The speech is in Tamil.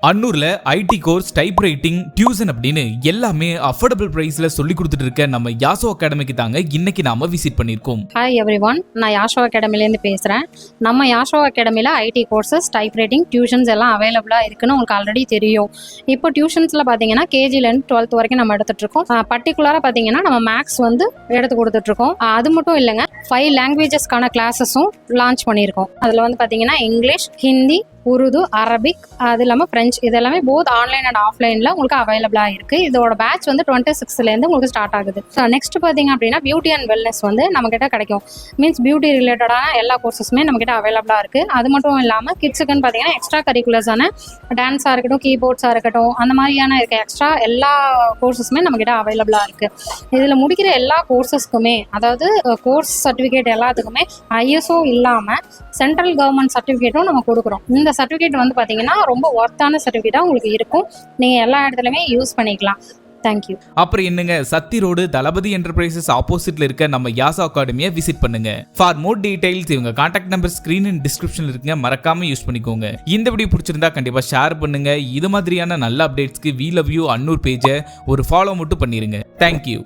அன்னூர்ல IT course, type writing, tuition அப்படின்னு எல்லாமே அஃபோர்டபிள் பிரைஸ்ல சொல்லி கொடுத்துட்டு இருக்க நம்ம யாசோ அகாடமிக்கு தாங்க இன்னைக்கு நாம விசிட் பண்ணிருக்கோம். ஹாய் எவ்ரிவன், நான் யாஷோ அகாடமிலேருந்து பேசுகிறேன். நம்ம யாஷோ அகாடமியில் IT courses, typewriting, tuitions எல்லாம் அவைலபிளாக இருக்குன்னு உங்களுக்கு ஆல்ரெடி தெரியும். இப்போ டியூஷன்ஸில் பார்த்தீங்கன்னா கேஜிலேருந்து 12th வரைக்கும் நம்ம எடுத்துகிட்ருக்கோம். பர்டிகுலராக பார்த்தீங்கன்னா நம்ம மேக்ஸ் வந்து எடுத்து கொடுத்துட்ருக்கோம். அது மட்டும் இல்லைங்க, 5 லாங்குவேஜஸ்க்கான கிளாஸஸும் லான்ச் பண்ணியிருக்கோம். அதில் வந்து பார்த்தீங்கன்னா இங்கிலீஷ், ஹிந்தி, உருது, அரபிக், அது இல்லாமல் ஃப்ரெஞ்ச், இது எல்லாமே போத் ஆன்லைன் அண்ட் ஆஃப்லைனில் உங்களுக்கு அவைலபிளாக இருக்குது. இதோட பேட்ச் வந்து 26லேருந்து உங்களுக்கு ஸ்டார்ட் ஆகுது. ஸோ நெக்ஸ்ட் பார்த்தீங்க அப்படின்னா பியூட்டி அண்ட் வெல்னஸ் வந்து நம்மக்கிட்ட கிடைக்கும். மீன்ஸ் பியூட்டி ரிலேட்டடான எல்லா கோர்சஸுமே நம்மக்கிட்ட அவைலபிளாக இருக்குது. அது மட்டும் இல்லாமல் கிட்ஸுக்குன்னு பார்த்தீங்கன்னா எக்ஸ்ட்ரா கரிக்குலர்ஸான டான்ஸாக இருக்கட்டும், கீபோர்ட்ஸாக இருக்கட்டும், அந்த மாதிரியான இருக்க எக்ஸ்ட்ரா எல்லா கோர்சஸுமே நம்மக்கிட்ட அவைலபிளாக இருக்குது. இதில் முடிக்கிற எல்லா கோர்சஸ்க்குமே, அதாவது கோர்ஸ் சர்டிஃபிகேட் எல்லாத்துக்குமே ஐஎஸ்ஓ இல்லாமல் சென்ட்ரல் கவர்மெண்ட் சர்டிஃபிகேட்டும் நம்ம கொடுக்குறோம். இந்த சர்டிஃபிகேட் வந்து பார்த்தீங்கன்னா ரொம்ப ஒர்த்தான சர்டிஃபிகேட்டாக உங்களுக்கு இருக்கும். நீங்கள் எல்லா இடத்துலையுமே யூஸ் பண்ணிக்கலாம். தேங்க்யூ. அப்புறம் என்னங்க, சத்தி ரோடு தளபதி என்டர்பிரைசஸ் ஆப்போசிட்ல இருக்க நம்ம யாசோ அகாடமியை விசிட் பண்ணுங்க. ஃபார் மோர் டீடைல்ஸ் இவங்க கான்டாக்ட் நம்பர் ஸ்கிரீன் அண்ட் டிஸ்கிரிப்ஷன்ல இருக்குங்க, மறக்காம யூஸ் பண்ணிக்கோங்க. இந்த வீடியோ பிடிச்சிருந்தா கண்டிப்பா ஷேர் பண்ணுங்க. இது மாதிரியான நல்ல அப்டேட்ஸ்க்கு வி லவ் யூ அன்னூர் பேஜை ஒரு ஃபாலோ மட்டும் பண்ணிருங்க. தேங்க்யூ.